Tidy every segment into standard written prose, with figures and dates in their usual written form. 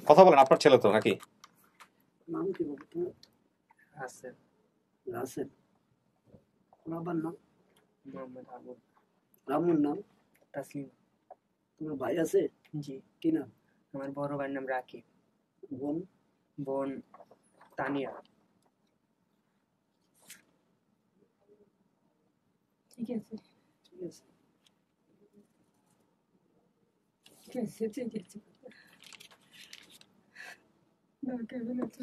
কথা বলেন, আপনার ছেলে তো নাকি? নাম কি বলতো তোমার? রাসেল। রাসেল। বাবার নাম? মোহাম্মদ আবুল। রামুর নাম? তাসলিম। তোমার ভাই আছে? জি। কি নাম? আমার বড় ভাইয়ের নাম রাকিব। বোন? বোন তানিয়া। ঠিক আছে ঠিক আছে। ঠিক আছে ঠিক আছে না কেমন আছে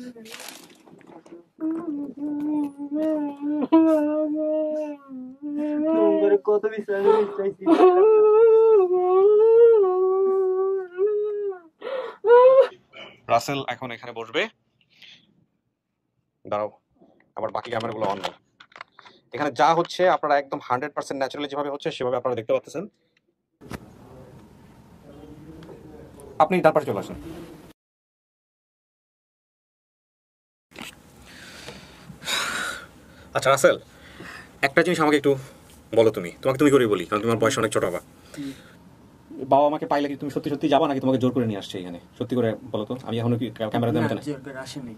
কত বিচার চাইছি। রাসেল এখন এখানে বসবে। দাঁড়াও, আবার বাকি ক্যামেরাগুলো অন করো। এখানে যা হচ্ছে আপনারা একদম 100% ন্যাচারালি যেভাবে হচ্ছে সেভাবে আপনারা দেখতে পাচ্ছেন। আপনি তারপরে চলে আসেন। আচ্ছা রাসেল, একটা জিনিস আমাকে একটু বলো। তোমাকে তুমি করে বলি, কারণ তোমার বয়স অনেক ছোট। বাবা আমাকে পাইলে কি তুমি সত্যি সত্যি যাবা নাকি তোমাকে জোর করে নিয়ে আসছে এখানে? সত্যি করে বলো তো। আমি এখনো কি ক্যামেরা দেবো না?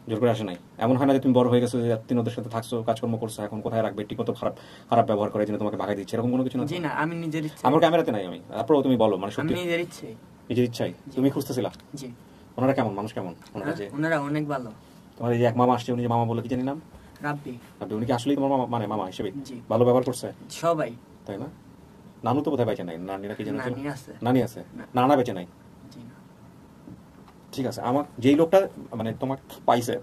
জোর করে আসে নাই। এমন হয় না যে তুমি বড় হয়ে গেছো, যে তিন ওদের সাথে থাকছো, কাজকর্ম করছো, এখন কোথায় রাখবে, ঠিক মতো খারাপ ব্যবহার করে জন্য তোমাকে ভাগাই দিচ্ছে, এরকম কোনো কিছু না? জি না, আমি নিজের ইচ্ছা। আমার ক্যামেরাতে নাই আমি। তারপরেও তুমি বলো, মানে সত্যি নিজের ইচ্ছে। নিজের ইচ্ছাই তুমি খুঁজতেছিলা? জি। ওনারা কেমন মানুষ, কেমন ওনারা? অনেক ভালো। তোমার এই যে এক মামা আসছে, উনি যে মামা বলে কি জানি নাম? রাব্বি। উনি কি আসলেই তোমার মামা, মানে মামা হিসেবে জি। ভালো ব্যবহার করছে সবাই? তাই না? নানু তো বোধহয় বেঁচে নাই, নানিরা কি জানো? নানি আছে, নানা বেঁচে নাই। ঠিক আছে, আমার যেই লোকটা মানে তোমার পাইছে,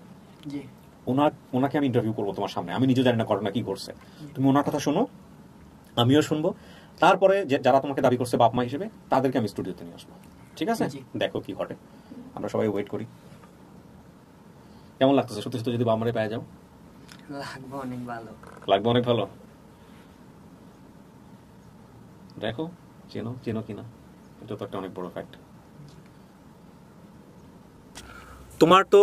ওনাকে আমি ইন্টারভিউ করবো তোমার সামনে। আমি নিজে জানি না ঘটনা কি করছে, তুমি ওনার কথা শোনো, আমিও শুনবো। তারপরে যারা তোমাকে দাবি করছে বাপ মা হিসেবে, তাদেরকে আমি স্টুডিওতে নিয়ে আসবো। ঠিক আছে? দেখো কি ঘটে, আমরা সবাই ওয়েট করি। কেমন লাগতেছে সত্যি সত্যি যদি বাপ মারে পেয়ে যাও? লাগবে অনেক ভালো। লাগবে অনেক ভালো। দেখো চেনো কিনা, এটা তো একটা অনেক বড় ফ্যাক্ট। তোমার তো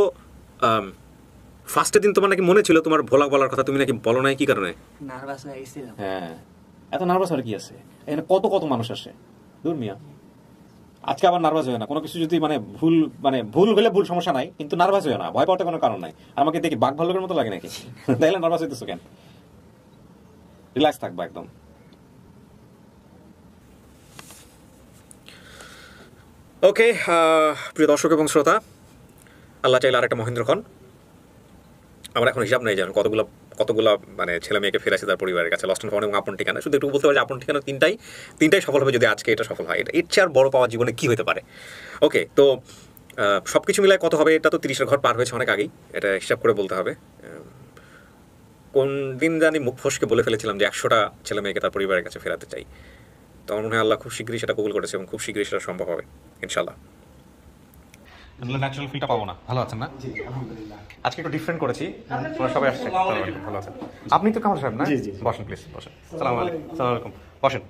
ফার্স্টের দিন তোমার নাকি মনে ছিল তোমার ভোলা বলার কথা, তুমি নাকি বলো নাই, কি কারণে? নার্ভাস হয়ে গেছিলাম। হ্যাঁ, এত নার্ভাস হওয়ার কি আছে? এখানে কত মানুষ আসে, দূর মিয়া। আজকে আবার নার্ভাস হয়ে না, কোনো কিছু যদি ভুল হলে ভুল, সমস্যা নাই, কিন্তু নার্ভাস হয়ে না, ভয় পাওয়ার কোনো কারণ নাই। আমাকে দেখি বাঘ ভাল্লুকের মতো লাগে নাকি? তাইলে নার্ভাস হইতেছো কেন? রিল্যাক্স থাকবা একদম। ওকে, প্রিয় দর্শক এবং শ্রোতা, আল্লাহ চাইলে আরেকটা মহেন্দ্রক্ষণ। আমার এখন হিসাব নেই জানো কতগুলা মানে ছেলে মেয়েকে ফেরাছে তার পরিবারের কাছে, লস্ট অ্যান্ড ফাউন্ড এবং আপন ঠিকানা। শুধু একটু বলতে পারি আপন ঠিকানা তিনটাই সফল হবে যদি আজকে এটা সফল হয়। এর চেয়ে আর বড় পাওয়া জীবনে কি হতে পারে? ওকে, তো সব কিছু মিলায় কত হবে? এটা তো 30-এর ঘর পার হয়েছে অনেক আগেই, এটা হিসাব করে বলতে হবে। কোন দিন জানি মুখ ফসকে বলে ফেলেছিলাম যে 100টা ছেলে মেয়েকে তার পরিবারের কাছে ফেরাতে চাই। তো আমার মনে হয় আল্লাহ খুব শীঘ্রই সেটা কবুল করেছে এবং খুব শীঘ্রই সেটা সম্ভব হবে ইনশাল্লাহ। ন্যাচারাল ফিলটা পাবো না। ভালো আছেন না? জি আলহামদুলিল্লাহ। আজকে একটু ডিফারেন্ট করেছি, তোমরা সবাই আসছে। ভালো আছেন? আপনি তো কামাল সাহেব না? জি। বসেন প্লিজ, বসেন। আসসালামু আলাইকুম। বসেন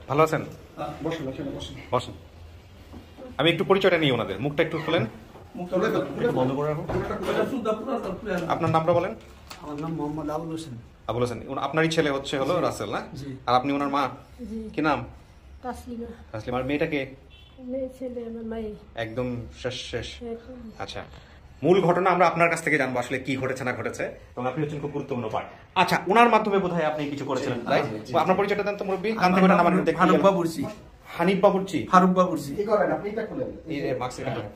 ভালো আছেন? বসেন। আমি একটু পরিচয়টা নিই ওনাদের, মুখটা একটু খুলেন, বন্ধ করে রাখুন। আপনার নামটা বলেন। আমার নাম মোহাম্মদ আবুল হোসেন। আবুল হোসেন, আপনারই ছেলে হলো রাসেল না? আর আপনি ওনার মা? কি নাম? তাসলিমা। আর মেয়েটাকে? একদম শেষ। আচ্ছা, মূল ঘটনা আমরা আপনার কাছ থেকে জানবো, আসলে কি ঘটেছে না ঘটেছে, এবং আপনি হচ্ছেন খুব গুরুত্বপূর্ণ পার্ট। আচ্ছা, ওনার মাধ্যমে বোধহয় আপনি কিছু করেছিলেন, তাই? আপনার পরিচয়টা দেন তো মুরব্বী। ফারুক বাবুর্চি। হানিফ বাবুর্চি? ফারুক বাবুর্চি।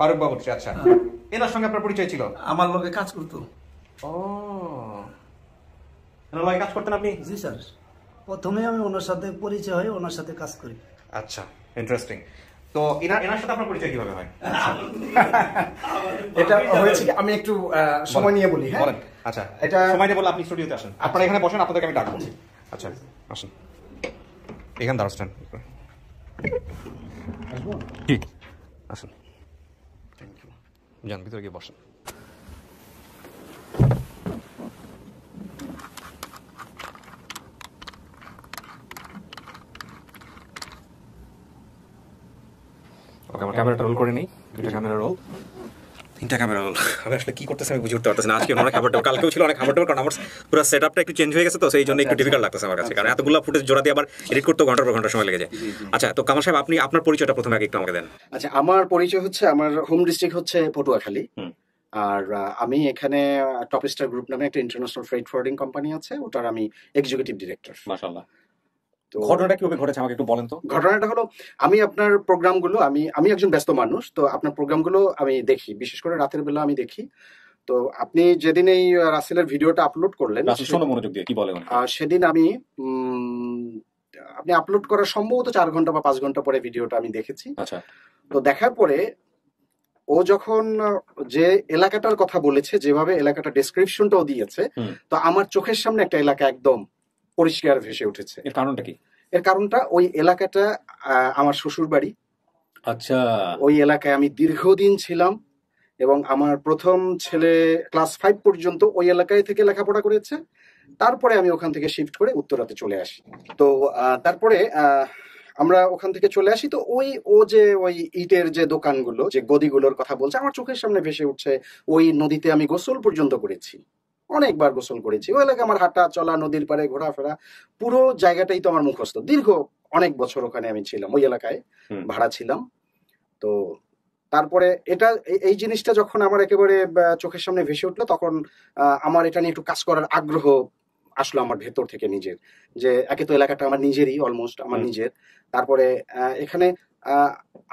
ফারুক বাবুর্চি। আচ্ছা, এনার সঙ্গে আপনার পরিচয় ছিল? আমার লগে কাজ করতো। ও, এনার লগে কাজ করতেন আপনি? জি স্যার, প্রথমে আমি ওনার সাথে পরিচয় হয়ে ওনার সাথে কাজ করি। আচ্ছা, ইন্টারেস্টিং। তো এনার সাথে আপনার পরিচয় কিভাবে হয়? এটা হয়েছে কি, আমি একটু সময় নিয়ে বলি। হ্যাঁ, আচ্ছা, এটা সময় নিয়ে বলে আপনি স্টুডিওতে আসেন, আপনারা এখানে বসেন, আপনাদেরকে আমি ডাকবো। আচ্ছা, আসেন এখানে দাঁড়াচ্ছেন। আসুন, যান ভিতরে গিয়ে বসেন। ওকে, আমার ক্যামেরাটা রোল করে নিই, দুইটা ক্যামেরা রোল। তিনটা ক্যামেরা রোল। আমি আসলে কি করতেছি আমি বুঝে উঠতে পারতেছি না। আজকে অনেক খাবার টেবিল, কালকেও ছিল অনেক খাবার টেবিল, কারণ আমার পুরো সেটআপটা একটু চেঞ্জ হয়ে গেছে, তো সেই জন্য একটু ডিফিকাল্ট লাগতেছে আমার কাছে, কারণ এতগুলো ফুটেজ জোড়া দিয়ে আবার এডিট করতে ঘন্টার পর ঘন্টা সময় লেগে যায়। আচ্ছা, তো কামাল সাহেব আপনি আপনার পরিচয়টা প্রথমে আগে একটু আমাকে দেন। আচ্ছা, আমার পরিচয় হচ্ছে, আমার হোম ডিস্ট্রিক্ট হচ্ছে পটুয়াখালী। আর আমি এখানে টপ স্টার গ্রুপ নামে একটা ইন্টারন্যাশনাল ফ্রেট ফরওয়ার্ডিং কোম্পানি আছে, ওটার আমি এক্সিকিউটিভ ডিরেক্টর। মাশাআল্লাহ। তো ঘটনাটা কিভাবে ঘটেছে আমাকে একটু বলেন তো। ঘটনাটা হলো, আমি আপনার প্রোগ্রামগুলো, আমি একজন ব্যস্ত মানুষ, তো আপনার প্রোগ্রামগুলো আমি দেখি, বিশেষ করে রাতের বেলা আমি দেখি। তো আপনি যেদিন এই রাসেলের ভিডিওটা আপলোড করলেন, শোনো মনোযোগ দিয়ে কি বলে সেদিন আমি আপনি আপলোড করার সম্ভবত 4 ঘন্টা বা 5 ঘন্টা পরে ভিডিওটা আমি দেখেছি। আচ্ছা। তো দেখার পরে ও যখন যে এলাকাটার কথা বলেছে, যেভাবে এলাকাটা ডেসক্রিপশনটাও দিয়েছে, তো আমার চোখের সামনে একটা এলাকা একদম পরিষ্কার ভেসে উঠেছে। এর কারণটা কি? এর কারণটা, ওই এলাকাটা আমার শ্বশুর বাড়ি। আচ্ছা। ওই এলাকায় আমি দীর্ঘদিন ছিলাম, এবং আমার প্রথম ছেলে ক্লাস 5 পর্যন্ত ওই এলাকায় থেকে লেখাপড়া করেছে। তারপরে আমি ওখান থেকে শিফট করে উত্তরাতে চলে আসি। তো তারপরে আমরা ওখান থেকে চলে আসি। তো ওই ইটের যে দোকানগুলো, যে গদিগুলোর কথা বলছে, আমার চোখের সামনে ভেসে উঠছে। ওই নদীতে আমি গোসল পর্যন্ত করেছি, অনেকবার গোসল করেছি। ওই এলাকায় আমার হাঁটা চলা, নদীর পাড়ে ঘোরাফেরা, পুরো জায়গাটাই তো আমার মুখস্থ। দীর্ঘ অনেক বছর ওখানে আমি ছিলাম, ওই এলাকায় ভাড়া ছিলাম। তো তারপরে এই জিনিসটা যখন আমার একেবারে চোখের সামনে ভেসে উঠলো, তখন আমার এটা নিয়ে একটু কাজ করার আগ্রহ আসলো আমার ভেতর থেকে নিজের, যে একে তো এলাকাটা আমার নিজেরই, অলমোস্ট আমার নিজের। তারপরে এখানে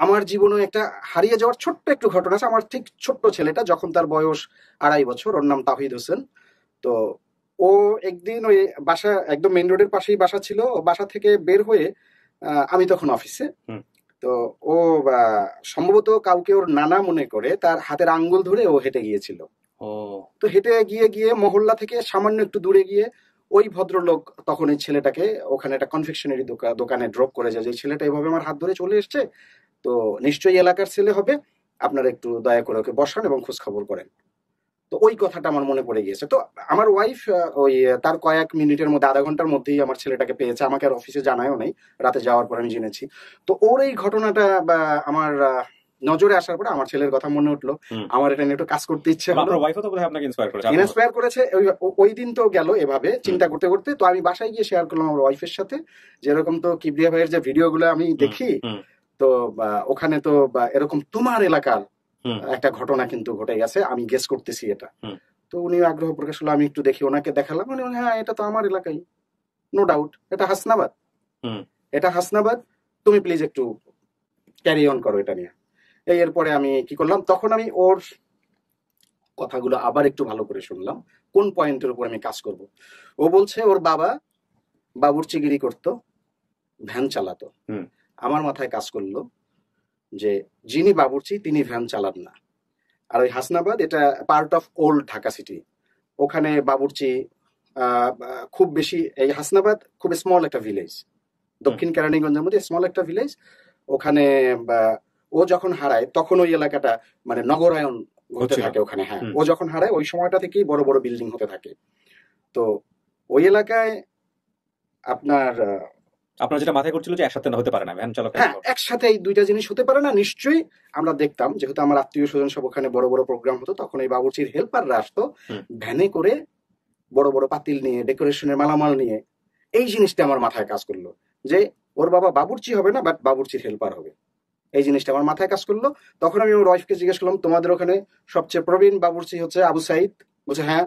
আমার জীবনে একটা হারিয়ে যাওয়ার ছোট্ট একটু ঘটনা আছে। আমার ঠিক ছোট্ট ছেলেটা যখন তার বয়স 2.5 বছর, ওর নাম তাহিদ হোসেন। তো ও একদিন ওই বাসা, একদম মেইন রোডের পাশেই বাসা ছিল, বাসা থেকে বের হয়ে, আমি তখন অফিসে, তো ও সম্ভবত কাউকে ওর নানা মনে করে তার হাতের আঙ্গুল ধরে ও হেঁটে গিয়েছিল। তো হেঁটে গিয়ে মহল্লা থেকে সামান্য একটু দূরে গিয়ে ওই ভদ্রলোক তখন এই ছেলেটাকে ওখানে একটা কনফেকশনারি দোকানে ড্রপ করে যায়, যে ছেলেটা এভাবে আমার হাত ধরে চলে এসছে, তো নিশ্চয়ই এলাকার ছেলে হবে, আপনারা একটু দয়া করে ওকে বসান এবং খোঁজ খবর করেন। তো ওই কথাটা আমার মনে পড়ে গিয়েছে। তো আমার ওয়াইফ ওই তার কয়েক মিনিটের মধ্যে, আধা ঘন্টার মধ্যেই আমার ছেলেটাকে পেয়েছে, আমাকে আর অফিসে জানায়ও নাই, রাতে যাওয়ার পর আমি জেনেছি। তো ওর এই ঘটনাটা আমার নজরে আসার পরে আমার ছেলের কথা মনে উঠলো, আমার এটা নিয়ে একটু কাজ করতে ইচ্ছে হলো। ইন্সপায়ার করেছে। ওই দিন তো গেল এভাবে চিন্তা করতে করতে। তো আমি বাসায় গিয়ে শেয়ার করলাম আমার ওয়াইফের সাথে, যেরকম তো কিবরিয়া ভাইয়ের যে ভিডিওগুলো আমি দেখি, তো ওখানে তো এরকম তোমার এলাকার একটা ঘটনা কিন্তু ঘটে গেছে, আমি গেস করতেছি এটা। তো উনি আগ্রহ প্রকাশ হলো, আমি একটু দেখি, ওনাকে দেখালাম, উনি হ্যাঁ এটা তো আমার এলাকায়, নো ডাউট, এটা হাসনাবাদ, এটা হাসনাবাদ, তুমি প্লিজ একটু ক্যারি অন করো এটা নিয়ে। এরপরে আমি কি করলাম, তখন আমি ওর কথাগুলো আবার একটু ভালো করে শুনলাম, কোন পয়েন্টের উপর আমি কাজ করব। ও বলছে ওর বাবা বাবুর্চিগিরি করতো, ভ্যান চালাতো। আমার মাথায় কাজ করলো যে যিনি বাবুর্চি তিনি ভ্যান চালান না। আর ওই হাসনাবাদ এটা part of old Dhaka city, ওখানে বাবুর্চি খুব বেশি। এই হাসনাবাদ খুব স্মল একটা ভিলেজ, দক্ষিণ কেরানীগঞ্জের মধ্যে স্মল একটা ভিলেজ। ওখানে ও যখন হারায় তখন ওই এলাকাটা মানে নগরায়ন হতে থাকে ওখানে। হ্যাঁ, ও যখন হারায় ওই সময়টা থেকেই বড় বড় বিল্ডিং হতে থাকে। তো ওই এলাকায় আপনার যেটা মাথায় করছিল যে একসাথে হতে পারে না ভ্যান চালক, হ্যাঁ একসাথে এই দুইটা জিনিস হতে পারে না। নিশ্চয়ই আমরা দেখতাম, যেহেতু আমার আত্মীয় স্বজন সব ওখানে বড় বড় প্রোগ্রাম হতো, তখন এই বাবুর্চির হেল্পাররা আসতো ভ্যানে করে, বড় বড় পাতিল নিয়ে, ডেকোরেশনের মালামাল নিয়ে। এই জিনিসটা আমার মাথায় কাজ করলো যে ওর বাবা বাবুর্চি হবে না, বাট বাবুর্চির হেল্পার হবে। এই জিনিসটা আমার মাথায় কাজ করলো। তখন আমি ওর ওয়াইফকে জিজ্ঞেস করলাম, তোমাদের ওখানে সবচেয়ে প্রবীণ বাবুর্চি হচ্ছে আবু সাইদ? বলছে হ্যাঁ।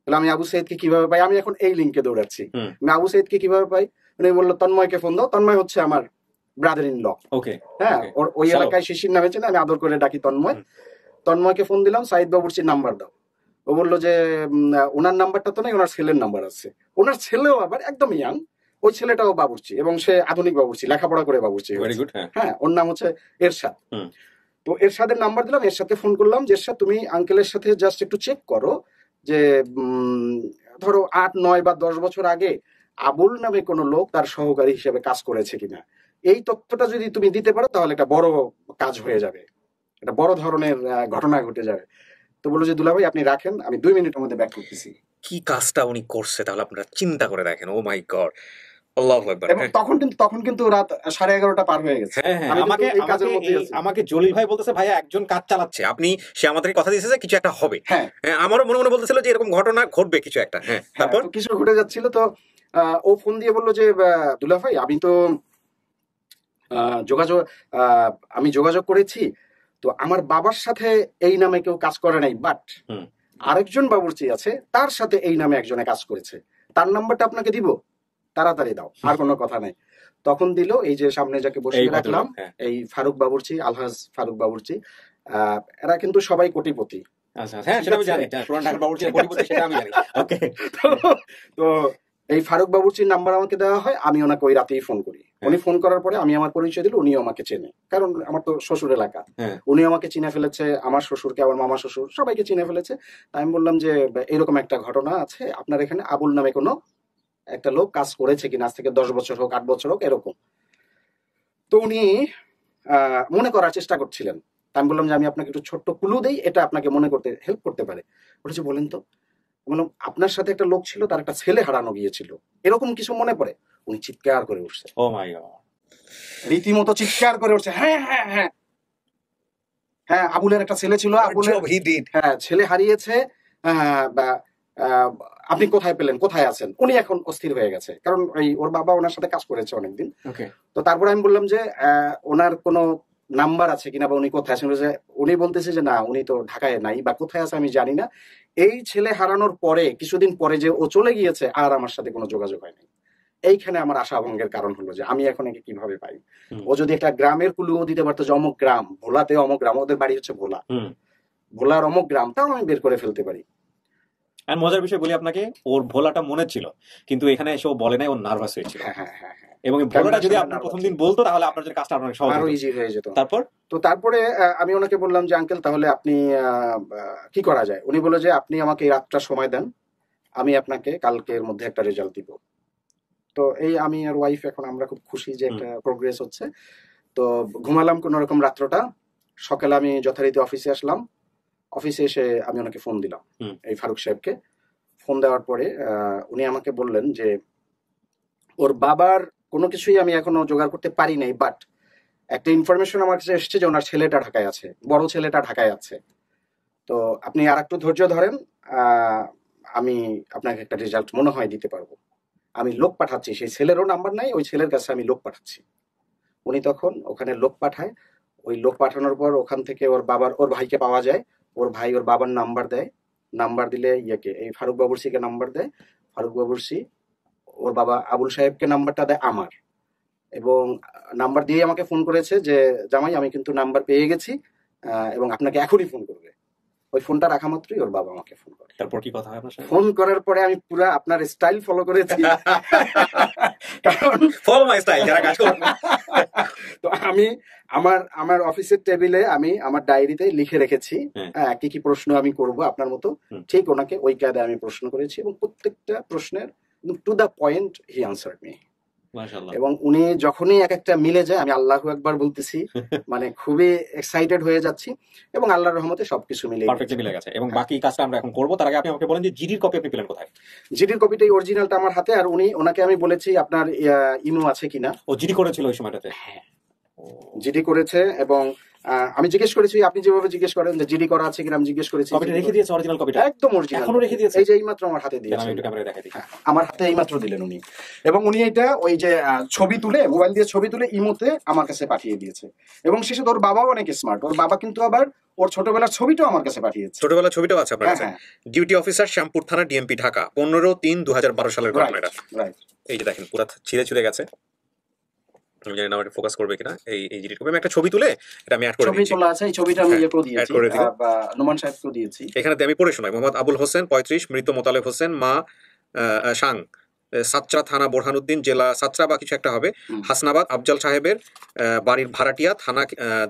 আমি আবু সাইদকে কিভাবে পাই? আমি এখন এই লিঙ্কে দৌড়াচ্ছি, আমি আবু সাইদকে কিভাবে পাই? উনি বললো তন্ময়কে ফোন দাও। তন্ময় হচ্ছে আমার ব্রাদার ইন ল। হ্যাঁ, ওই এলাকায় শিশির নামে চেনে, আমি আদর করে ডাকি তন্ময়। তন্ময়কে ফোন দিলাম, সাইদ বাবুর্চির নাম্বার দাও। ও বললো যে ওনার নাম্বারটা তো নেই, ওনার ছেলের নাম্বার আছে। ওনার ছেলেও আবার একদম ইয়াং, ওই ছেলেটাও বাবুর্চি, এবং সে আধুনিক বাবুর্চি, লেখাপড়া করে বাবুর্চি। হ্যাঁ, ওর নাম হচ্ছে এরশাদ। তো এরশাদের নাম্বার দিলাম, এরশাদকে ফোন করলাম যে এরশাদ তুমি আঙ্কেলের সাথে জাস্ট একটু চেক করো যে ধরো 8, 9 বা 10 বছর আগে আবুল নামে কোনো লোক তার সহকারী হিসেবে কাজ করেছে কিনা। এই তথ্যটা যদি তুমি দিতে পারো তাহলে একটা বড় কাজ হয়ে যাবে, একটা বড় ধরনের ঘটনা ঘটে যাবে। তো বললো যে দুলাভাই আপনি রাখেন, আমি 2 মিনিটের মধ্যে ব্যাক করতেছি। কি কাজটা উনি করছে তাহলে আপনারা চিন্তা করে দেখেন। ও মাই গড, আল্লাহু আকবার। এবং তখন কিন্তু রাত 11:30 পার হয়ে গেছে। হ্যাঁ হ্যাঁ, আমি কিন্তু আমাকে এই কাজের মধ্যেই আছি। আমাকে জলিল ভাই বলতেছে ভাইয়া একজন কাজ চালাচ্ছে, আপনি সে আমাদেরকে কথা দিয়েছে যে কিছু একটা হবে। হ্যাঁ হ্যাঁ, আমারও মনে মনে বলতেছিল যে এরকম ঘটনা ঘটবে কিছু একটা। হ্যাঁ, হ্যাঁ, তারপর তো কিছু ঘটে যাচ্ছিল। তো ও ফোন দিয়ে বললো যে দুলা ভাই আমি তো আহ, যোগাযোগ আহ, আমি যোগাযোগ করেছি, তো আমার বাবার সাথে এই নামে কেউ কাজ করে নাই, বাট হুম। আরেকজন বাবুর্চি আছে তার সাথে এই নামে একজনে কাজ করেছে, তার নাম্বারটা আপনাকে দিব, তাড়াতাড়ি দাও। আর কোনো কথা নাই। তখন দিল এই যে সামনে যাকে এই বসিয়ে ভদ্রলোক, রাখলাম, হ্যাঁ। এই ফারুক বাবুর্চি, আলহাজ ফারুক বাবুর্চি। এরা কিন্তু সবাই কোটিপতি। আচ্ছা, হ্যাঁ সেটা আমি জানি, পুরান ঢাকার বাবুর্চির কোটিপতি সেটা আমি জানি। ওকে, তো এই ফারুক বাবুর্চির নাম্বার আমাকে দেওয়া হয়, আমি ওনাকে ওই রাতেই ফোন করি। উনি ফোন করার পরে আমি আমার পরিচয় দিল, উনিও আমাকে চেনে, কারণ আমার তো শ্বশুর এলাকা। হ্যাঁ। উনি আমাকে চিনে ফেলেছে, আমার শ্বশুরকে, আমার মামা শ্বশুর সবাইকে চিনে ফেলেছে। তাই আমি বললাম যে এরকম একটা ঘটনা আছে, আপনার এখানে আবুল নামে কোনো একটা লোক কাজ করেছে কিনা, আজ থেকে 10 বছর হোক, 8 বছর হোক, এরকম। তো উনি মনে করার চেষ্টা করছিলেন। তা আমি বললাম যে আমি আপনাকে একটু ছোট্ট ক্লু দেই, এটা আপনাকে মনে করতে হেল্প করতে পারে। বলেছে বলেন তো। বললাম আপনার সাথে একটা লোক ছিল, তার একটা ছেলে হারানো গিয়েছিল, এরকম কিছু মনে পড়ে? উনি চিৎকার করে উঠছে, ও মাই গড, রীতিমতো চিৎকার করে উঠছে, হ্যাঁ হ্যাঁ হ্যাঁ হ্যাঁ, আবুলের একটা ছেলে ছিল, আবুলের হ্যাঁ ছেলে হারিয়েছে। বা আপনি কোথায় পেলেন, কোথায় আছেন? উনি এখন অস্থির হয়ে গেছে, কারণ ওর বাবা ওনার সাথে কাজ করেছে অনেকদিন। ওকে, তো তারপরে আমি বললাম যে ওনার কোনো নাম্বার আছে কিনা, বা উনি কোথায় আছেন? উনি বলতেছে যে না, উনি তো ঢাকায় নাই, বা কোথায় আছে আমি জানি না। এই ছেলে হারানোর পরে কিছুদিন পরে যে ও চলে গিয়েছে, আর আমার সাথে কোনো যোগাযোগ হয়নি। এইখানে আমার আশাভঙ্গের কারণ হলো যে আমি এখন একে কিভাবে পাই। ও যদি একটা গ্রামের কুলুও দিতে পারতো যে অমুক গ্রাম, ভোলাতে অমুক গ্রাম, ওদের বাড়ি হচ্ছে ভোলা, ভোলার অমুক গ্রাম, তাও আমি বের করে ফেলতে পারি। আর মজার বিষয় বলি আপনাকে, ওর ভোলাটা মনে ছিল, কিন্তু এখানে এসে ও বলে নাই, ও নার্ভাস হয়েছিল। হ্যাঁ হ্যাঁ হ্যাঁ হ্যাঁ, এবং এই ভোলাটা যদি আপনার প্রথম দিন বলতো তাহলে আপনার জন্য কাজটা আপনার সহজ আরো হতো। ইজি হয়ে যেত। তারপর তো তারপরে আমি ওনাকে বললাম যে আঙ্কেল তাহলে আপনি কি করা যায়? উনি বলল যে আপনি আমাকে এই রাতটা সময় দেন, আমি আপনাকে কালকের মধ্যে একটা রেজাল্ট দিব। তো এই আমি আর ওয়াইফ এখন আমরা খুব খুশি যে একটা প্রোগ্রেস হচ্ছে। তো ঘুমালাম কোন রকম রাত্রটা। সকালে আমি যথারীতি অফিসে আসলাম। অফিসে এসে আমি ওনাকে ফোন দিলাম, এই ফারুক সাহেবকে। ফোন দেওয়ার পরে উনি আমাকে বললেন যে ওর বাবার কোনো কিছুই আমি এখনো জোগাড় করতে পারি নাই, বাট একটা ইনফরমেশন আমার কাছে এসছে যে ওনার ছেলেটা ঢাকায় আছে, বড় ছেলেটা ঢাকায় আছে। তো আপনি আর একটু ধৈর্য ধরেন, আমি আপনাকে একটা রেজাল্ট মনে হয় দিতে পারবো। আমি লোক পাঠাচ্ছি, সেই ছেলেরও নাম্বার নাই, ওই ছেলের কাছে আমি লোক পাঠাচ্ছি। উনি তখন ওখানে লোক পাঠায়। ওই লোক পাঠানোর পর ওখান থেকে ওর ভাইকে পাওয়া যায়। ওর ভাই ওর বাবার নাম্বার দেয়। নাম্বার দিলে এই ফারুক বাবুর্চিকে নাম্বার দেয়। ফারুক বাবুর্চি ওর বাবা আবুল সাহেবকে নাম্বারটা দেয় আমার, এবং নাম্বার দিয়ে আমাকে ফোন করেছে যে জামাই আমি কিন্তু নাম্বার পেয়ে গেছি, এবং আপনাকে এখনই ফোন করবে। ওই ফোনটা রাখা মাত্রই ওর বাবা আমাকে ফোন করে। তারপর কি কথা হয় আপনার সাথে? ফোন করার পরে আমি পুরো আপনার স্টাইল ফলো করেছি, কারণ ফলো মাই স্টাইল যারা কাজ করে। তো আমি আমার অফিসের টেবিলে আমি আমার ডায়েরিতে লিখে রেখেছি কি কি প্রশ্ন আমি করব আপনার মতো। ঠিক ওনাকে ওই কায়দায় আমি প্রশ্ন করেছি, এবং প্রত্যেকটা প্রশ্নের to the point he answered me. মাশাআল্লাহ। এবং উনি যখনই এক একটা মিলে যায় আমি আল্লাহু আকবার বলতেছি, মানে খুবই এক্সাইটেড হয়ে যাচ্ছি, এবং আল্লাহর রহমতে সবকিছু পারফেক্টলি মিলে গেছে। এবং বাকি কাজটা আমরা এখন করব, তার আগে আপনি আমাকে বলেন যে জিডির কপি আপনি পেলেন কোথায়? জিডির কপিটাই অরিজিনালটা আমার হাতে, আর ওনাকে আমি বলেছি আপনার ইমো আছে কিনা। ও জিডি করেছিল ওই সময়টাতে? হ্যাঁ, জিডি করেছে। এবং আমি জিজ্ঞেস করেছি, আপনি যেভাবে জিজ্ঞেস করেন যে জিডি করা আছে কিনা, আমি জিজ্ঞেস করেছি। কপিটা রেখে দিয়েছে, অরিজিনাল কপিটা একদম অরিজিনাল এখনো রেখে দিয়েছে? এই যে এইমাত্র আমার হাতে দিয়েছেন। আমি একটু ক্যামেরায় দেখাই দিই। আমার হাতে এইমাত্র দিলেন উনি, এবং উনি এটা ওই যে ছবি তুলে, মোবাইল দিয়ে ছবি তুলে ইমোতে আমার কাছে পাঠিয়ে দিয়েছে। এবং শেষে ওর বাবাও অনেক স্মার্ট, ওর বাবা কিন্তু আবার ওর ছোটবেলার ছবিটাও আমার কাছে পাঠিয়েছে। ছোটবেলার ছবিটাও আছে আপনার কাছে? ডিউটি অফিসার শ্যামপুর থানা ডিএমপি ঢাকা, 15/3/2012 সালের ঘটনা এটা। এই যে দেখেন পুরো ছিঁড়ে গেছে। আমি জানি না আমাকে ফোকাস করবে কিনা। এই জিডির কপি আমি একটা ছবি তুলে এটা আমি অ্যাড করে দিয়েছি। ছবি তোলা আছে, এই ছবিটা আমি করে দিয়েছি, বা নোমান সাহেবকে দিয়েছি। এখানে আমি পড়ে শোনাই। মোহাম্মদ আবুল হোসেন 35, মৃত মোতালেব হোসেন, মা সাং, সাতরা থানা বোরহানুদ্দিন, জেলা সাতরা বা কিছু একটা হবে, হাসনাবাদ, আফজাল সাহেবের বাড়ির ভাড়াটিয়া, থানা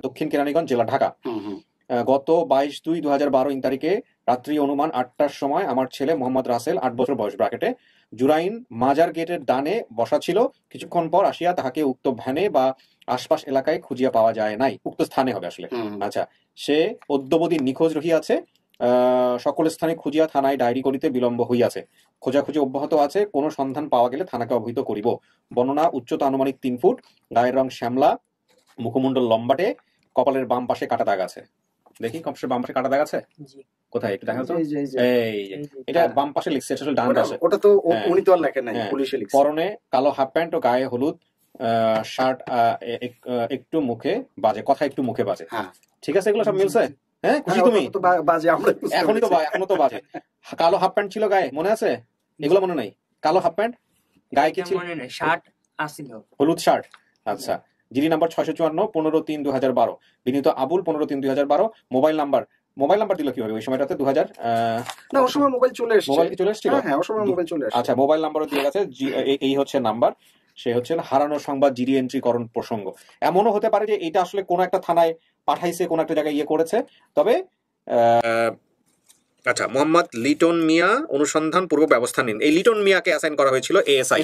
দক্ষিণ কেরানীগঞ্জ, জেলা ঢাকা। গত 22/2/2012 তারিখে রাত্রি অনুমান 8টার সময় আমার ছেলে মোহাম্মদ রাসেল 8 বছর বয়স ব্র্যাকেটে জুরাইন মাজার গেটের ডানে বসা ছিল। কিছুক্ষণ পর আসিয়া তাহাকে উক্ত ভ্যানে বা আশপাশ এলাকায় খুঁজিয়া পাওয়া যায় নাই। উক্ত স্থানে হবে আসলে। আচ্ছা, সে অদ্যবধি নিখোঁজ রহিয়াছে। সকল স্থানে খুঁজিয়া থানায় ডায়েরি করিতে বিলম্ব হইয়াছে, খোঁজাখুঁজি অব্যাহত আছে, কোন সন্ধান পাওয়া গেলে থানাকে অবহিত করিব। বর্ণনা: উচ্চতা আনুমানিক 3 ফুট, গায়ের রং শ্যামলা, মুখমণ্ডল লম্বাটে, কপালের বাম পাশে কাটা দাগ আছে। দেখি কপালের বাম পাশে কাটা দাগ আছে জি কোথায়, একটু দেখা তো। এই যে, এই যে। এই যে, এটা বাম পাশে লিখছে, এটা আসলে ডান পাশে। ওটা তো হ্যাঁ। উনি তো আর লেখেন নাই, হ্যাঁ। পুলিশে লিখছে। পরনে কালো হাফ প্যান্ট ও গায়ে হলুদ শার্ট, একটু মুখে বাজে, কথা একটু মুখে বাজে। হ্যাঁ, ঠিক আছে, এগুলো সব মিলছে? হ্যাঁ, খুশি তুমি? ওটা তো বাজে, আমরা বুঝতে এখনই তো পেরেছি। এখনো তো বাজে। কালো হাফ প্যান্ট ছিল গায়ে, মনে আছে? এগুলো মনে নাই? কালো হাফ প্যান্ট, গায়ে কি ছিল? মনে নেই, শার্ট আসিল। হলুদ শার্ট। আচ্ছা, জিডি নাম্বার 654 15/3/2012, বিনীত আবুল 15/3/2012। মোবাইল নাম্বার দিল কিভাবে ওই সময়টাতে? 2000 না, ওই সময় মোবাইল চলে এসেছে। মোবাইল কি চলে এসেছিল? হ্যাঁ, ওই সময় মোবাইল চলে এসেছে। আচ্ছা, মোবাইল নাম্বারও দিয়ে গেছে। এই হচ্ছে নাম্বার। সে হচ্ছে হারানো সংবাদ, জিডি এন্ট্রিকরণ প্রসঙ্গ। এমনও হতে পারে যে এটা আসলে কোন একটা থানায় পাঠাইছে, কোন একটা জায়গায় ইয়ে করেছে। তবে আচ্ছা, মোহাম্মদ লিটন মিয়া অনুসন্ধান পূর্ব ব্যবস্থা নিন। এই লিটন মিয়াকে অ্যাসাইন করা হয়েছিল এএসআই।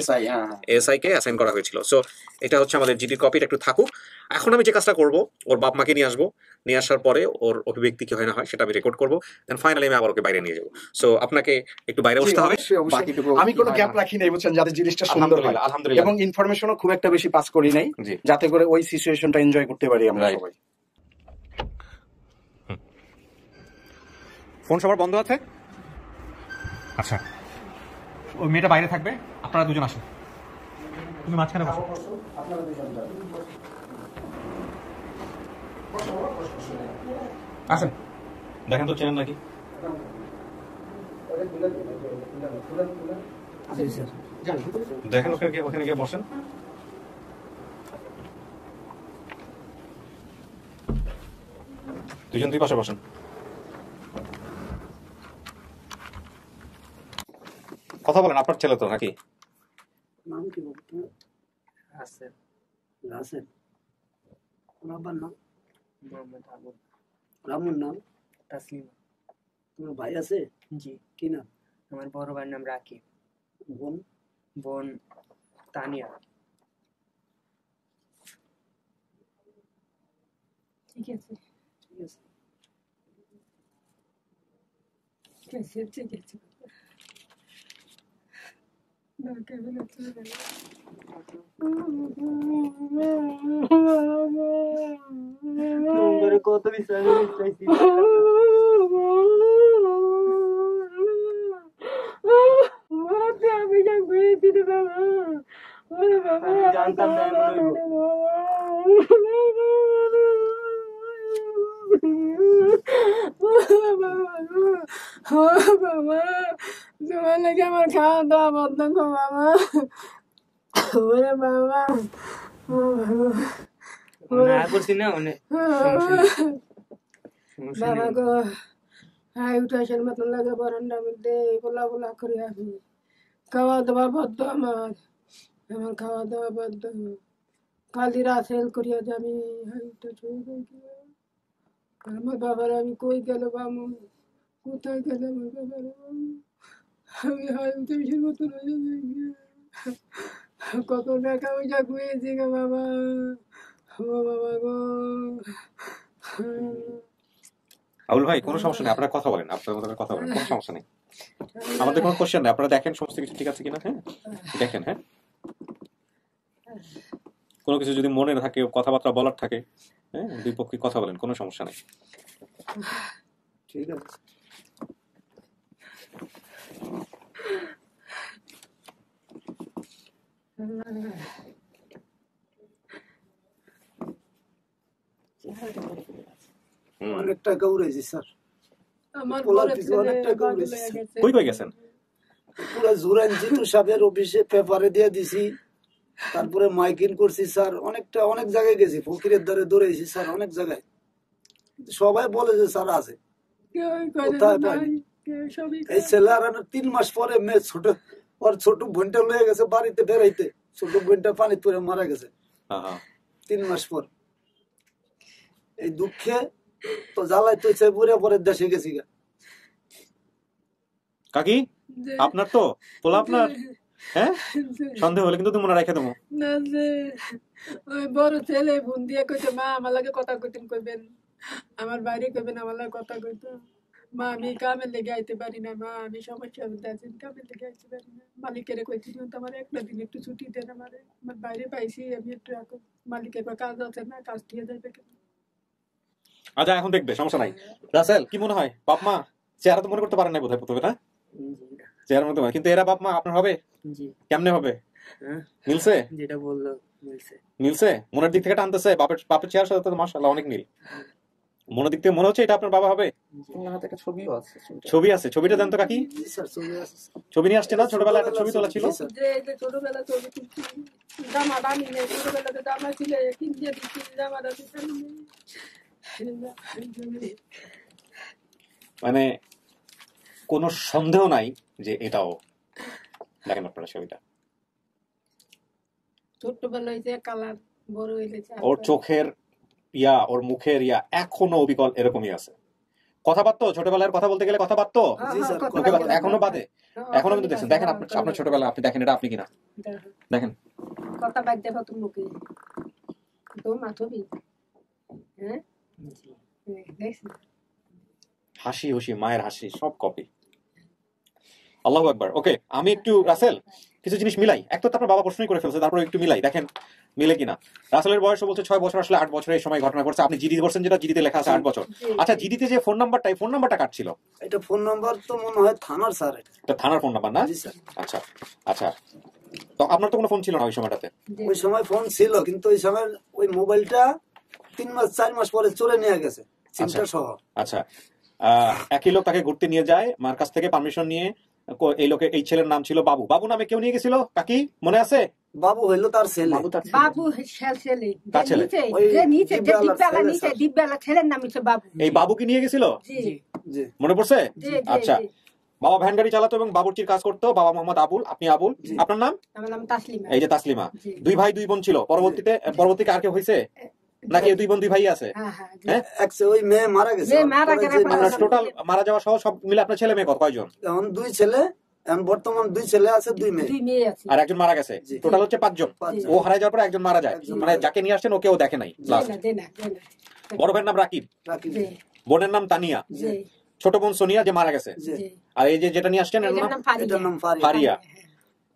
এএসআই কে অ্যাসাইন করা হয়েছিল। সো এটা হচ্ছে আমাদের জিডির কপিটা একটু থাকুক। এখন আমি যে কাজটা করব, ওর বাপ মাকে নিয়ে আসবো, নিয়ে আসার পরে ওর অভিব্যক্তি কি হয় না হয় সেটা আমি রেকর্ড করবো। দেন ফাইনালি আমি আবার ওকে বাইরে নিয়ে যাবো। সো আপনাকে একটু বাইরে বসতে হবে। অবশ্যই, অবশ্যই। বাকিটুকু আমি কোনো গ্যাপ রাখি নাই, বুঝছেন, যাতে জিনিসটা সুন্দর হয়। আলহামদুলিল্লাহ। এবং ইনফরমেশনও খুব একটা বেশি পাস করি নাই, জি। যাতে করে ওই সিচুয়েশনটা এনজয় করতে পারি আমরা Right. সবাই। ফোন সবার বন্ধ আছে? আচ্ছা, ওই মেয়েটা বাইরে থাকবে, আপনারা দুজন আসুন। তুমি মাঝখানে বসো। আসেন, দেখেন তো চেনেন নাকি? দেখেন ওখানে গিয়ে বসেন। দুজন দুই পাশে বসেন। কথা বলেন, আপনার ছেলে তো নাকি? নাম কি বলতো? রাসেল রাসেল। বাবার নাম মোহাম্মদ আবুল রামুর নাম। তাসলিমা। তোমার ভাই আছে? জি, কি নাম? আমার বড় ভাইয়ের নাম রাকিব, বোন? বোন তানিয়া। ঠিক আছে, ঠিক আছে। ঠিক আছে, ঠিক আছে। না, কেমন আছে? কত বিচার চাইছি। আমি যা ঘুরেছি রে বাবা, ওরে বাবা, আমি জানতাম না এমন হইবো। বাবা, তোমার লাগে আমার খাওয়া দাওয়া বন্ধ কর বাবা। ওরে বাবা, না করছি না অনেক বাবা গো, হাই উঠাসের মতন লাগে বারান্দার মধ্যে বলা বলা করে আসি। খাওয়া দাওয়া বদ্ধ আমার খাওয়া দাওয়া বদ্ধ। কালি রাসেল করিয়া যাবি, হাই উঠাস আমার বাবার আমি কই গেল বামু, কোথায় গেল আমার বাবার? আমি হাই উঠাসের মতন হয়ে যাই। কত টাকা পয়সা খুঁয়েছি গো বাবা, ও বাবা গো। আবুল ভাই, কোনো সমস্যা নেই, আপনারা কথা বলেন, আপনাদের মতো করে কথা বলেন, কোনো সমস্যা নেই। আমাদের কোনো কোশ্চেন নেই, আপনারা দেখেন সমস্ত কিছু ঠিক আছে কিনা। হ্যাঁ, দেখেন। হ্যাঁ, কোনো কিছু যদি মনে থাকে, কথাবার্তা বলার থাকে, হ্যাঁ, দুই পক্ষে কথা বলেন, কোনো সমস্যা নেই। ঠিক আছে। অনেক টাকা উড়েছি স্যার। আমার পোলার বড় পিছু ছেলে অনেক টাকা বাদল উড়েছে। হয়ে গেছে। কই গেছেন? পুরো জুরাইন জিতু সাহেবের অফিসে পেপারে দিয়ে দিছি, তারপরে মাইকিং করছি স্যার, অনেক জায়গায় গেছি, ফকিরের দ্বারে দৌড়াইছি স্যার, অনেক জায়গায়। সবাই বলে যে স্যার আছে, কেউই করে কোথায় না, পাইনি? কেউ সবই এই ছেলে আর 3 মাস পরে মেয়ে ওর ছোট বোনটা লয়ে গেছে বাড়িতে বেড়াইতে, ছোট বোনটা পানি পরে মারা গেছে 3 মাস পর। এই দুঃখে তো জ্বালাই তো বুড়ে পরে দেশে গেছি গা। কাকি, যে- আপনার তো পোলা আপনার? হ্যাঁ, যে- সন্দেহ হলে কিন্তু মনে রাখে দেবো। না যে ওই বড় ছেলে ফোন দিয়ে কইতে, মা আমার লাগে কথা কইতেন কইবেন, আমার বাইরে কইবেন আমার লাগে কথা কইতো। মা আমি কামে লেগে আইতে পারি না, মা আমি সমস্যার মধ্যে আছি, কামে লেগে আইতে পারি না। মালিকের কইছি আমার একটা দিন একটু ছুটি দেন, আমার বাইরে পাইছি আমি একটু এখন। মালিকের কাজ আছে না, কাজ দিয়ে যাবে কেন? আচ্ছা এখন দেখবে, সমস্যা নাই। রাসেল কি মনে হয় বাপ মা চেহারা তো মনে করতে পারেন না বোধহয় প্রথমে, না চেহারা মতো, কিন্তু এরা বাপ মা আপনার হবে? জি। কেমনে হবে? হ্যাঁ মিলছে? যেটা বললো মিলছে। মিলছে? মনের দিক থেকে টানতেছে? বাপের চেহারার সাথে তো মাশাআল্লাহ অনেক মিল। মনের দিক থেকে মনে হচ্ছে এটা আপনার বাবা হবে? একটা ছবিও আছে। ছবি আছে? ছবিটা দেন তো কাকি। জি স্যার, ছবি আছে। ছবি নিয়ে আসছে না? ছোটবেলায় একটা ছবি তোলা ছিল। জি স্যার। যে ছোটবেলা ছবি তুলছি, জামা দামি নেই, ছোটবেলাতে জামা ছিল কিনতে দিচ্ছি, জামাটা দিতে মানে কোনো সন্দেহ নাই যে এটাও। দেখেন আপনারা ছবিটা, ছোটবেলায় যে কালার, বড় হইলে ওর চোখের ইয়া, ওর মুখের ইয়া এখনো অবিকল এরকমই আছে। কথা পারতো ছোটবেলার, কথা বলতে গেলে কথা পারতো, জি স্যার। মুখে এখনো বাদে, এখনো কিন্তু দেখছেন। দেখেন আপনার ছোটবেলা, আপনি দেখেন এটা আপনি কিনা, দেখেন কথা বাদ দেখো তুমি মুখে তো মাথবি। হ্যাঁ দেখছি হাসি হুসি, মায়ের হাসি সব কপি। আল্লাহু আকবার। ওকে, আমি একটু রাসেল কিছু জিনিস মিলাই। এক তো আপনার বাবা প্রশ্নই করে ফেলছে, তারপর একটু মিলাই দেখেন মিলে কিনা। রাসেলের বয়স বলছে 6 বছর, আসলে 8 বছরে এই সময় ঘটনা ঘটছে। আপনি জিডি করছেন, যেটা জিডিতে লেখা আছে 8 বছর। আচ্ছা জিডিতে যে ফোন নাম্বারটা, এই ফোন নাম্বারটা কার ছিল? এটা ফোন নাম্বার তো মনে হয় থানার স্যার। এটা থানার ফোন নাম্বার না? জি স্যার। আচ্ছা আচ্ছা, তো আপনার তো কোনো ফোন ছিল না ওই সময়টাতে? ওই সময় ফোন ছিল, কিন্তু ওই সময় ওই মোবাইলটা 3 মাস 4 মাস পরে চলে নিয়ে গেছে সিমটা সহ। আচ্ছা, একই লোক তাকে ঘুরতে নিয়ে যায়, মার কাছ থেকে পারমিশন নিয়ে। এই লোকের, এই ছেলের নাম ছিল বাবু। বাবু নামে কেউ নিয়ে গেছিল কাকি, মনে আছে? বাবু হইলো তার ছেলে। বাবু ছেলে, কার ছেলে? ওই নিচে দিব্যালা নিচে দিব্যালা ছেলের নাম হচ্ছে বাবু। এই বাবু কি নিয়ে গেছিল? জি জি। মনে পড়ছে? জি, আচ্ছা, জি। বাবা ভ্যান গাড়ি চালাতো এবং বাবুর্চির কাজ করতো। বাবা মোহাম্মদ আবুল, আপনি আবুল, আপনার নাম? আমার নাম তাসলিমা। এই যে তাসলিমা। জি। 2 ভাই 2 বোন ছিল। পরবর্তীতে আর কেউ হয়েছে নাকি? 2 বোন 2 ভাই আছে? হ্যাঁ হ্যাঁ জি। হ্যাঁ, ওই মেয়ে মারা গেছে। মেয়ে মারা গেছে। আপনার টোটাল মারা যাওয়া সহ সব মিলে আপনার ছেলে মেয়ে কয়জন? এখন 2 ছেলে, এখন বর্তমান 2 ছেলে আছে, 2 মেয়ে। দুই মেয়ে আছে। আর একজন মারা গেছে। জি। টোটাল হচ্ছে 5 জন। 5 জন। ও হারায় যাওয়ার পর একজন মারা যায়। একজন মানে মারা যাকে নিয়ে আসছেন ওকেও দেখে নাই লাস্ট। দে না। বড় ভাইয়ের নাম রাকিব, রাকিব। জি বোনের নাম তানিয়া, জি ছোট বোন সোনিয়া যে মারা গেছে। জি। জি। আর এই যে যেটা নিয়ে আসছেন এর এটার নাম নাম ফারিয়া। এটার নাম ফারিয়া। ফারিয়া।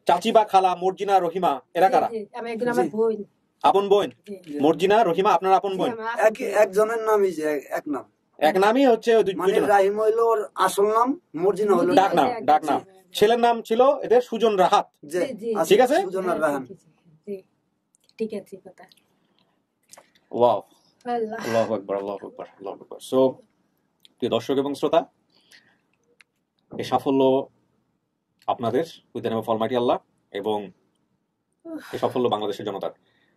চাচি বা খালা মর্জিনা রহিমা এরা কারা? জি, আমি একজন আমার জি। বোন। আপন বোন? জি। মর্জিনা রহিমা আপনার আপন বোন? আমার একজনের নামই যে এক নাম। এক নামই হচ্ছে ওই মানে দুজন। রাহিম হইলো ওর আসল নাম, মর্জিনা হইলো ডাক নাম, ডাক নাম। ছেলের নাম ছিল এদের সুজন রাহাত। যে জি, জি। ঠিক আছে? সুজন আর রাহান। জি, ঠিক আছে কথা। ওয়াও, আল্লাহ আল্লাহু আকবার, আল্লাহু আকবার, আল্লাহু আকবার। সো প্রিয় দর্শক এবং শ্রোতা, এই সাফল্য আপনাদের, with the name of almighty Allah, এবং এই সাফল্য বাংলাদেশের জনতার।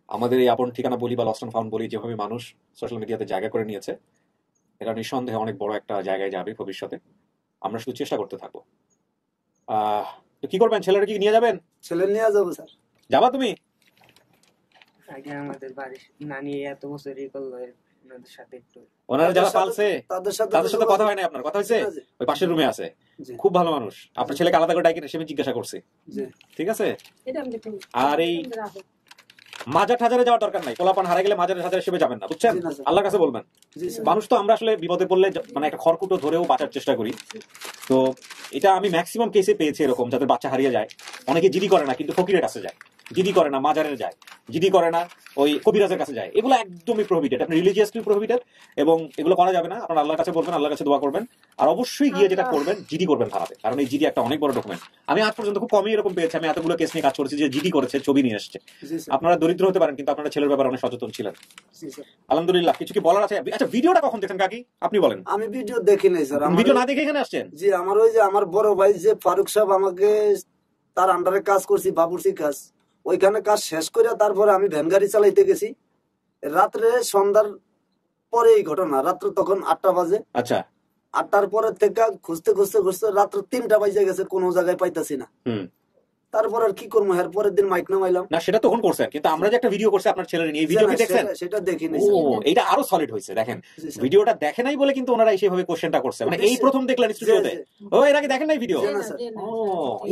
আমাদের এই আপন ঠিকানা বলি বা লস্ট অ্যান্ড ফাউন্ড বলি যেভাবে মানুষ সোশ্যাল মিডিয়াতে জায়গা করে নিয়েছে, এটা নিঃসন্দেহে অনেক বড় একটা জায়গায় যাবে ভবিষ্যতে। আমরা শুধু চেষ্টা করতে থাকবো। তো কি করবেন? ছেলেরা কি নিয়ে যাবেন? ছেলে নিয়ে যাবো স্যার। যাবা তুমি? আগে আমাদের বাড়ির নানি এত বছর ই করলো, ওনাদের সাথে একটু ওনারা যারা পালছে তাদের সাথে তাদের সাথে কথা হয় না আপনার? কথা হয়েছে? ওই পাশের রুমে আছে, জি। খুব ভালো মানুষ। আপনার ছেলেকে আলাদা করে ডাইকে এসে আমি জিজ্ঞাসা করছি, জি। ঠিক আছে? এটা আমি দেখুন। আর এই মাজার ঠাজারে যাওয়ার দরকার নাই। পোলাপান হারা গেলে মাজারে ঠাজারে হিসেবে যাবেন না, বুঝছেন? জি না স্যার। আল্লাহর কাছে বলবেন। জি স্যার। মানুষ তো আমরা আসলে বিপদে পড়লে মানে একটা খড়কুটো ধরেও বাঁচার চেষ্টা করি। তো এটা আমি ম্যাক্সিমাম কেসে পেয়েছি এরকম, যাদের বাচ্চা হারিয়ে যায়। অনেকে জিডি করে না কিন্তু ফকিরের কাছে যায়, জিডি করে না মাজারে যায়, জিডি করে না ওই কবিরাজের কাছে যায়। এগুলো একদমই প্রহিবিটেড, আপনি রিলিজিয়াসলি প্রহিবিটেড, এবং এগুলো করা যাবে না। আপনারা আল্লাহর কাছে বলবেন, আল্লাহর কাছে দোয়া করবেন, আর অবশ্যই গিয়ে যেটা করবেন জিডি করবেন থানাতে, কারণ এই জিডি একটা অনেক বড় ডকুমেন্ট। আমি আজ পর্যন্ত খুব কমই এরকম পেয়েছি, আমি এতগুলো কেস নিয়ে কাজ করেছি যে জিডি করেছে, ছবি নিয়ে এসছে। জি স্যার। আপনারা দরিদ্র হতে পারেন কিন্তু আপনারা ছেলের ব্যাপারে অনেক সচেতন ছিলেন। জি স্যার। আলহামদুলিল্লাহ। কিছু কি বলার আছে? আচ্ছা, ভিডিওটা কখন দেখেন কাকি আপনি বলেন? আমি ভিডিও দেখি নাই স্যার। আমার ভিডিও না দেখে এখানে আসছেন? জি, আমার ওই যে আমার বড় ভাই যে ফারুক সাহেব, আমাকে তার আন্ডারে কাজ করছি, বাবুর্চি কাজ, ওইখানে কাজ শেষ করে তারপরে আমি ভ্যান গাড়ি চালাইতে গেছি। রাত্রে সন্ধ্যার পরে এই ঘটনা, রাত্র তখন 8টা বাজে। আচ্ছা, 8টার পরে থেকে খুঁজতে রাত্র 3টা বাজে গেছে, কোনো জায়গায় পাইতাছি না। হুম। তারপর আর কি করবো, এর পরের দিন মাইক নামাইলাম। না সেটা তখন করছেন, কিন্তু আমরা যে একটা ভিডিও করছি আপনার ছেলের নিয়ে, ভিডিও কি দেখছেন? সেটা দেখিনি ও, এটা আরো সলিড হয়েছে। দেখেন, জি, স্যার। ভিডিওটা দেখে নাই বলে কিন্তু ওনারা এইভাবে কোশ্চেনটা করছে, মানে এই প্রথম দেখলেন স্টুডিওতে। ও, এর আগে দেখেন নাই ভিডিও? ও,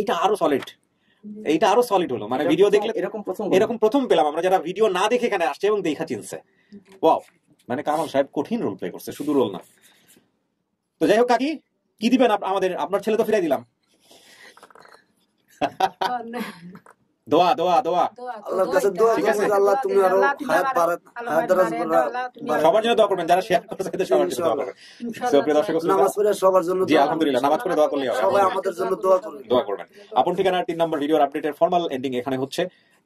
এটা আরো সলিড, এইটা আরো সলিড হলো। মানে ভিডিও দেখলে এরকম প্রথম পেলাম আমরা, যারা ভিডিও না দেখে এখানে আসছে এবং দেখা চিনছে। ওয়াও, মানে কামাল সাহেব কঠিন রোল প্লে করছে, শুধু রোল না। তো যাই হোক কাকি, কি দিবেন আমাদের? আপনার ছেলে তো ফিরাই দিলাম। দোয়া দোয়া দোয়া আল্লাহর কাছে দোয়া ঠিক আছে। করবো, আল্লাহ তুমি আরো হায়াত বাড়াত, হায়াত দারাজ বাড়াত। সবার জন্য দোয়া করবেন, যারা শেয়ার করতে চাইতে সবার জন্য দোয়া করবেন। So, প্রিয় দর্শক শ্রোতা, নামাজ পড়ে সবার জন্য জি দোয়া আলহামদুলিল্লাহ, নামাজ পড়ে দোয়া করলেই হবে। সবাই আমাদের জন্য দোয়া করবে। দোয়া করবেন। আপন ঠিকানার 3 নম্বর ভিডিওর আপডেটের ফর্মাল এন্ডিং এখানে হচ্ছে,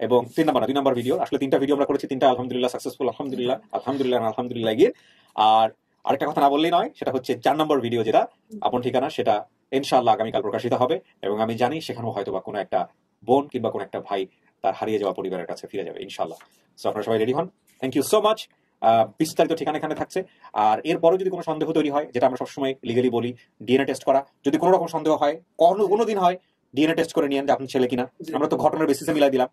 এবং 3 নম্বর না 2 নম্বর ভিডিও, আসলে 3টা ভিডিও আমরা করেছি, 3টা আলহামদুলিল্লাহ সাকসেসফুল, আলহামদুলিল্লাহ আলহামদুলিল্লাহ আলহামদুলিল্লাহ গিয়ে। আর আরেকটা কথা না বললেই নয়, সেটা হচ্ছে 4 নম্বর ভিডিও যেটা আপন ঠিকানা, সেটা ইনশাআল্লাহ আগামীকাল প্রকাশিত হবে, এবং আমি জানি সেখানেও হয়তো বা কোনো একটা বোন কিংবা কোনো একটা ভাই তার হারিয়ে যাওয়া পরিবারের কাছে ফিরে যাবে ইনশাআল্লাহ। সো আপনারা সবাই রেডি হন। Thank you so much. বিস্তারিত ঠিকানা এখানে থাকছে। আর এরপরও যদি কোনো সন্দেহ তৈরি হয়, যেটা আমরা সবসময় লিগালি বলি, ডিএনএ টেস্ট করা। যদি কোনো রকম সন্দেহ হয়, কোনোদিন হয়, ডিএনএ টেস্ট করে নিয়েন যে আপনার ছেলে কিনা। আমরা তো ঘটনার বেসিসে মিলাই দিলাম।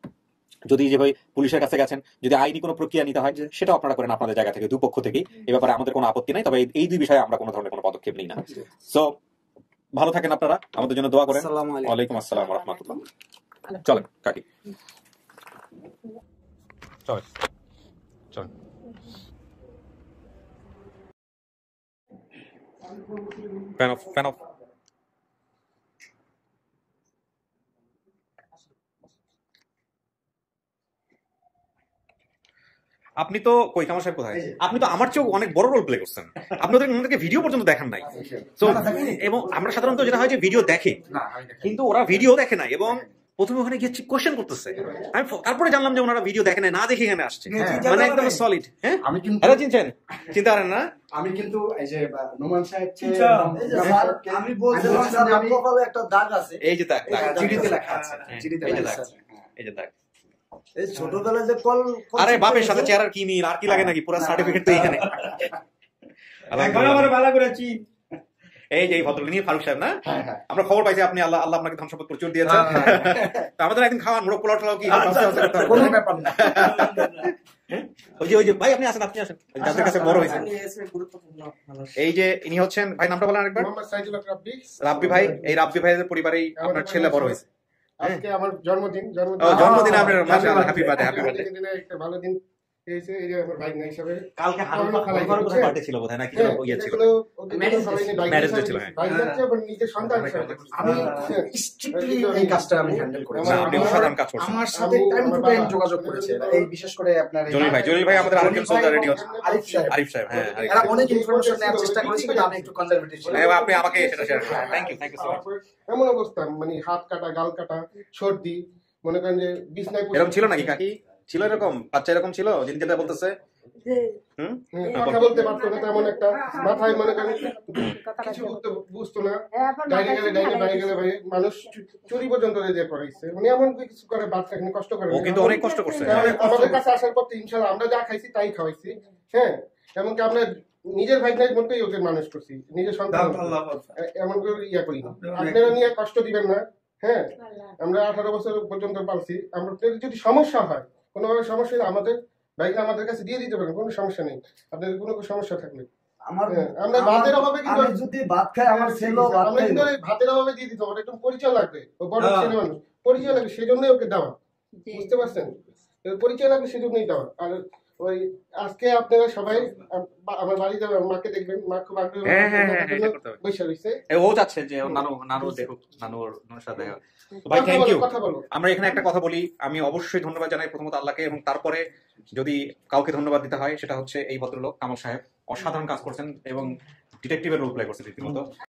যদি যে ভাই পুলিশের কাছে গেছেন, যদি আইনি কোনো প্রক্রিয়া নিতে হয়, সেটাও আপনারা করেন আপনাদের জায়গা থেকে, দুপক্ষ থেকেই। এ ব্যাপারে আমাদের কোনো আপত্তি নাই, তবে এই 2 বিষয়ে আমরা কোনো ধরনের কোনো পদক্ষেপ নিই না। সো ভালো থাকেন আপনারা, আমাদের জন্য দোয়া করেন। আসসালামু আলাইকুম। ওয়ালাইকুম আসসালাম ওয়া রাহমাতুল্লাহ। চলেন কাকি, চলেন চলেন। Fan of. আপনি তো কই, কামাল সাহেব কোথায়? আপনি তো আমার চেয়েও অনেক বড় রোল প্লে করছেন। আপনি ওদেরকে ভিডিও পর্যন্ত দেখান নাই। তো এবং আমরা সাধারণত যেটা হয় যে ভিডিও দেখে, কিন্তু ওরা ভিডিও দেখে নাই, এবং প্রথমে ওখানে গিয়ে কোশ্চেন করতেছে। আমি তারপরে জানলাম যে ওনারা ভিডিও দেখে নাই, না দেখে এখানে আসছে, মানে একদম সলিড। হ্যাঁ, আমি কিন্তু এটা চিনছেন, চিনতে পারেন না? আমি কিন্তু এই যে নোমান সাহেব আমি বলছিলাম যে আমার কপালে একটা দাগ আছে, এই যে দাগ, চিঠিতে লেখা আছে, চিঠিতে এই যে লেখা দাগ, আছে। এই যে দাগ। এই ছোটবেলায় যে কল আরে বাপের সাথে চেহারার কি মিল, আর কি লাগে নাকি? পুরো সার্টিফিকেট তো এখানে। এই যে এই ভদ্রলোক নিয়ে ফারুক সাহেব না, আমরা খবর পাইছি আপনি আল্লাহ আপনাকে ধন সম্পদ প্রচুর দিয়েছেন। তো আমাদের একদিন খাওয়ান, মোরগ পোলাও টোলাও কি কোনো ব্যাপার না। ওই যে ভাই আপনি আসেন, আপনি আসেন, যাদের কাছে বড় হয়েছে। এই যে ইনি হচ্ছেন, ভাই নামটা বলেন আরেকবার। মোহাম্মদ সাইদুল হক রাব্বি। রাব্বি ভাই, এই রাব্বি ভাইয়ের পরিবারেই আপনার ছেলে বড় হয়েছে। আজকে আমার জন্মদিন। জন্মদিনে আপনার মাশাআল্লাহ, হ্যাপি বার্থডে, হ্যাপি বার্থডে। দিনে একটা ভালো দিন হয়েছে, এই যে আমার ভাই না হিসাবে কালকে বার্থডে ছিল বোধহয়, নাকি ইয়ে ছিল, ম্যারেজ ডে ছিল। হ্যাঁ, ভাই হচ্ছে আমার নিজের সন্তান হিসাবে। আমি স্ট্রিক্টলি এই কাজটা আমি হ্যান্ডেল করেছি। না, আপনি অসাধারণ কাজ করছেন। আমার সাথে টাইম টু টাইম যোগাযোগ করেছে, এই বিশেষ করে আপনার এই জলিল ভাই আমাদের আরেকজন সোলজার রেডি হচ্ছে, আরিফ সাহেব। আরিফ সাহেব। হ্যাঁ, এরা অনেক ইনফরমেশন নেওয়ার চেষ্টা করেছে, কিন্তু আমি একটু কনজারভেটিভ ছিলাম। আপনি আমাকে সেটা শেয়ার করুন। Thank you so much. এমন অবস্থা, মানে হাত কাটা, গাল কাটা, সর্দি, মনে করেন যে বিছনায় এরকম ছিল নাকি কাকি? ছিল এরকম বাচ্চা, এরকম ছিল যিনি যেটা বলতেছে? কথা বলতে পারতো না, তেমন একটা মাথায় মনে করেন কিছু বুঝতো না, ডাইনে গেলে ডাইনে, বাইরে গেলে বাইরে, মানুষ চুরি পর্যন্ত যে করাইছে, মানে এমন কিছু করে বাচ্চা এখানে কষ্ট করে। ও কিন্তু অনেক কষ্ট করছে। আমাদের কাছে আসার পর ইনশাল্লাহ আমরা যা খাইছি তাই খাওয়াইছি। হ্যাঁ, এমনকি আমরা নিজের ভাই ভাই মতোই ওদের মানুষ করছি, নিজের সন্তান, এমন করে ইয়া করি না। আপনারা নিয়ে কষ্ট দিবেন না। হ্যাঁ, আমরা 18 বছর পর্যন্ত পালছি। আমরা যদি সমস্যা হয়, কোনোভাবে সমস্যা হলে আমাদের ভাইকে আমাদের কাছে দিয়ে দিতে পারেন, কোনো সমস্যা নেই। আপনাদের কোনো সমস্যা থাকলে আমরা ভাতের অভাবে কিন্তু, যদি ভাত খাই আমার ছেলেও ভাত আমরা কিন্তু খাইবে। ভাতের অভাবে দিয়ে দিতে হবে, একটু পরিচয় লাগবে। ও বড় ছেলে মানুষ, পরিচয় লাগবে, সেই জন্যই ওকে দেওয়া। বুঝতে পারছেন? পরিচয় লাগবে সেই জন্যই দেওয়া। আর ওই আজকে আপনারা সবাই আমার বাড়িতে মাকে দেখবেন, মা খুব আগ্রহ বসে রয়েছে। ও চাচ্ছে যে নানু দেখুক, নানুর সাথে। ভাই থ্যাংক ইউ। আমরা এখানে একটা কথা বলি, আমি অবশ্যই ধন্যবাদ জানাই প্রথমত আল্লাহকে, এবং তারপরে যদি কাউকে ধন্যবাদ দিতে হয় সেটা হচ্ছে এই ভদ্রলোক কামাল সাহেব। অসাধারণ কাজ করছেন এবং ডিটেকটিভের রোল প্লে করছেন রীতিমতো।